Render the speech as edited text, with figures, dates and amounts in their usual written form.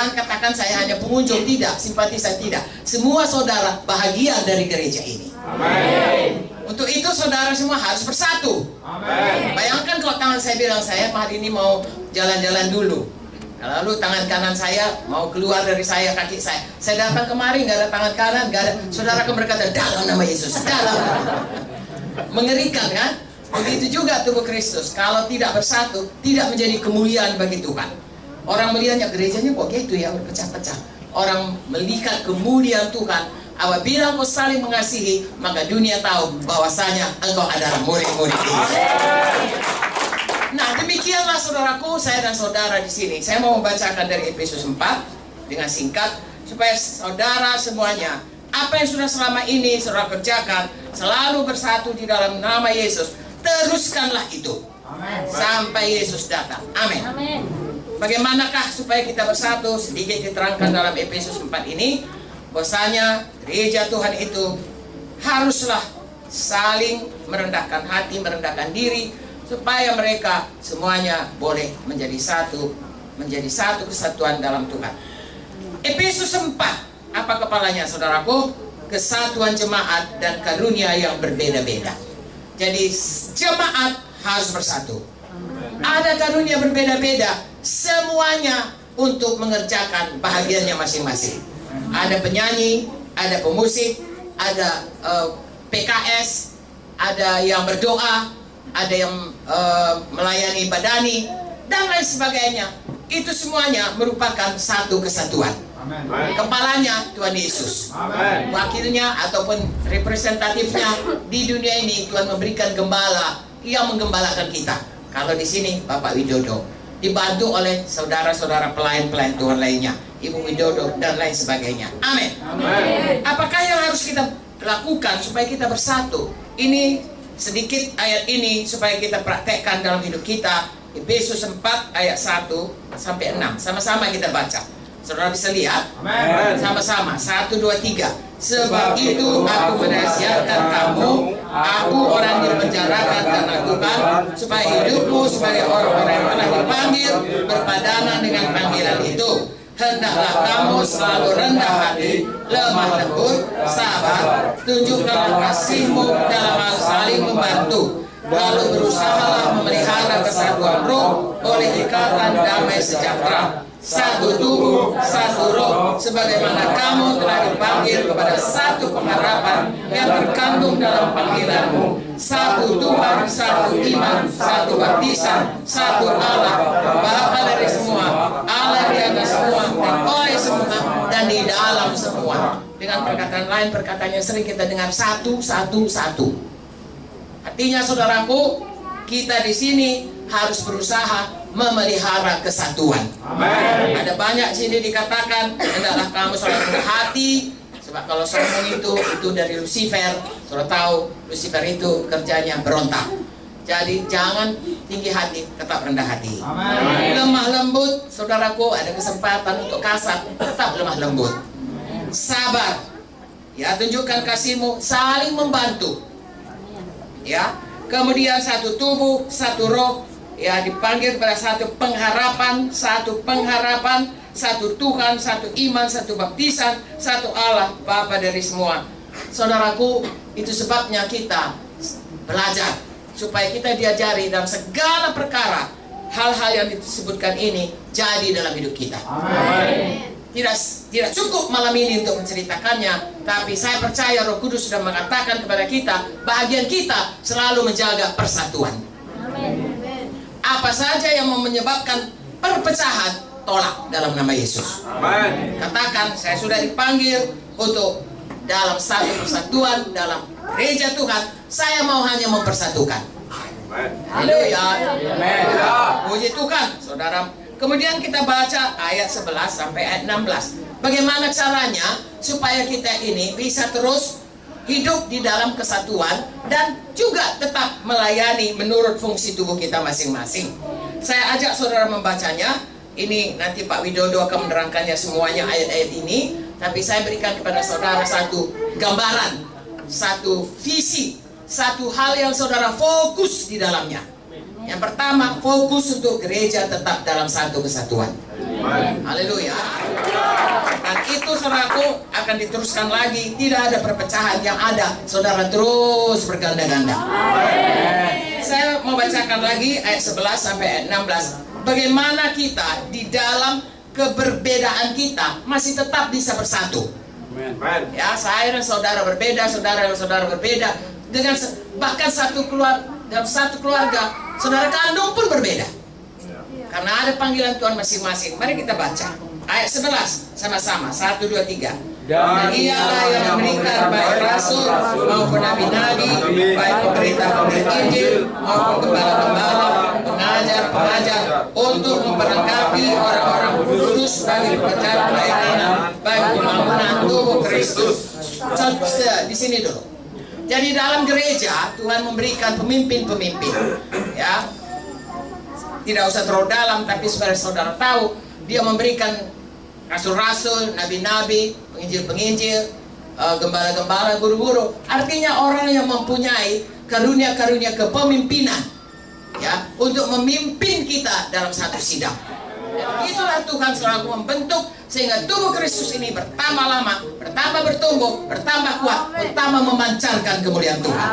Jangan katakan saya hanya pengunjung, tidak, simpatisan, tidak. Semua saudara bahagia dari gereja ini. Amin. Untuk itu saudara semua harus bersatu. Amin. Bayangkan kalau tangan saya bilang, saya hari ini mau jalan-jalan dulu. Lalu tangan kanan saya mau keluar dari saya, kaki saya. Saya datang kemari, nggak ada tangan kanan, nggak ada. Saudara akan berkata, dalam nama Yesus, dalam. Mengerikan kan? Begitu juga tubuh Kristus. Kalau tidak bersatu, tidak menjadi kemuliaan bagi Tuhan. Orang melihatnya, gerejanya kok gitu ya, berpecah-pecah. Orang melihat kemuliaan Tuhan. Apabila engkau saling mengasihi, maka dunia tahu bahwasanya engkau adalah murid-murid Yesus. Nah, demikianlah saudaraku, saya dan saudara di sini. Saya mau membacakan dari Efesus 4 dengan singkat supaya saudara semuanya, apa yang sudah selama ini saudara kerjakan, selalu bersatu di dalam nama Yesus. Teruskanlah itu. Amin. Sampai Yesus datang. Amin. Amin. Bagaimanakah supaya kita bersatu? Sedikit diterangkan dalam Efesus 4 ini, bahwasanya gereja Tuhan itu haruslah saling merendahkan hati, merendahkan diri, supaya mereka semuanya boleh menjadi satu kesatuan dalam Tuhan. Efesus 4, apa kepalanya saudaraku? Kesatuan jemaat dan karunia yang berbeda-beda. Jadi jemaat harus bersatu. Ada karunia berbeda-beda, semuanya untuk mengerjakan bahagiannya masing-masing. Ada penyanyi, ada pemusik, ada PKS, ada yang berdoa, ada yang melayani badani, dan lain sebagainya. Itu semuanya merupakan satu kesatuan. Amin. Kepalanya Tuhan Yesus. Amin. Wakilnya ataupun representatifnya di dunia ini Tuhan memberikan gembala yang menggembalakan kita. Kalau di sini Bapak Widodo dibantu oleh saudara-saudara pelayan-pelayan Tuhan lainnya, Ibu Widodo dan lain sebagainya. Amin. Amin. Apakah yang harus kita lakukan supaya kita bersatu? Ini sedikit ayat ini supaya kita praktekkan dalam hidup kita. Efesus 4 ayat 1 sampai 6. Sama-sama kita baca. Saudara bisa lihat? Amin. Sama-sama. 1, 2, 3. Sebab itu aku menasihatkan kamu, aku orang dipenjarakan karena Tuhan, supaya hidupmu sebagai orang-orang yang telah dipanggil berpadanan dengan panggilan itu. Hendaklah kamu selalu rendah hati, lemah lembut, sabar, tunjukkanlah kasihmu dalam hal saling membantu. Lalu berusahalah memelihara kesatuan roh oleh ikatan damai sejahtera. Satu tubuh, satu roh, sebagaimana kamu telah dipanggil kepada satu pengharapan yang terkandung dalam panggilanmu. Satu Tuhan, satu iman, satu baptisan, satu Allah, Bapa dari semua, Allah di atas semua, dan oleh semua, dan di dalam semua. Dengan perkataan lain, perkataan yang sering kita dengar, satu, satu, satu. Artinya saudaraku, kita di sini harus berusaha memelihara kesatuan. Amin. Ada banyak sini dikatakan, hendaklah kamu selalu rendah hati, sebab kalau sombong itu dari Lucifer. Saudara tahu Lucifer itu kerjanya berontak. Jadi jangan tinggi hati, tetap rendah hati. Amin. Lemah lembut, saudaraku, ada kesempatan untuk kasar, tetap lemah lembut. Sabar, ya, tunjukkan kasihmu, saling membantu. Ya, kemudian satu tubuh, satu roh, ya, dipanggil pada satu pengharapan, satu Tuhan, satu iman, satu baptisan, satu Allah, Bapa dari semua. Saudaraku, itu sebabnya kita belajar supaya kita diajari dalam segala perkara hal-hal yang disebutkan ini jadi dalam hidup kita. Amin. Tidak cukup malam ini untuk menceritakannya, tapi saya percaya Roh Kudus sudah mengatakan kepada kita, bahagian kita selalu menjaga persatuan. Amin. Apa saja yang menyebabkan perpecahan, tolak dalam nama Yesus. Amin. Katakan, saya sudah dipanggil untuk dalam satu persatuan dalam gereja Tuhan. Saya mau hanya mempersatukan. Haleluya. Amin. Puji Tuhan, saudara. Kemudian kita baca ayat 11 sampai ayat 16. Bagaimana caranya supaya kita ini bisa terus hidup di dalam kesatuan dan juga tetap melayani menurut fungsi tubuh kita masing-masing. Saya ajak saudara membacanya. Ini nanti Pak Widodo akan menerangkannya semuanya ayat-ayat ini. Tapi saya berikan kepada saudara satu gambaran, satu visi, satu hal yang saudara fokus di dalamnya. Yang pertama, fokus untuk gereja tetap dalam satu kesatuan. Haleluya. Dan itu saudaraku akan diteruskan lagi. Tidak ada perpecahan yang ada. Saudara terus berganda-ganda. Saya mau bacakan lagi ayat 11 sampai ayat 16. Bagaimana kita di dalam keberbedaan kita masih tetap bisa bersatu. Ya, saya dan saudara berbeda, saudara dan saudara berbeda. Dengan bahkan dalam satu keluarga, saudara kandung pun berbeda. Karena ada panggilan Tuhan masing-masing. Mari kita baca ayat 11 sama-sama. 1, 2, 3. Dan ialah yang memberikan baik rasul maupun nabi-nabi, baik pemberita-pemberita Injil maupun gembala-gembala, pengajar-pengajar, untuk memperlengkapi orang-orang kudus bagi pekerjaan pelayanan, bagi pembangunan tubuh Kristus. Di sini dulu. Jadi dalam gereja Tuhan memberikan pemimpin-pemimpin, ya. Tidak usah terlalu dalam, tapi supaya saudara tahu, Dia memberikan rasul-rasul, nabi-nabi, penginjil-penginjil, gembala-gembala, guru-guru. Artinya orang yang mempunyai karunia-karunia kepemimpinan, ya, untuk memimpin kita dalam satu sidang. Dan itulah Tuhan selalu membentuk sehingga tubuh Kristus ini bertambah lama, bertambah bertumbuh, bertambah kuat, bertambah memancarkan kemuliaan Tuhan.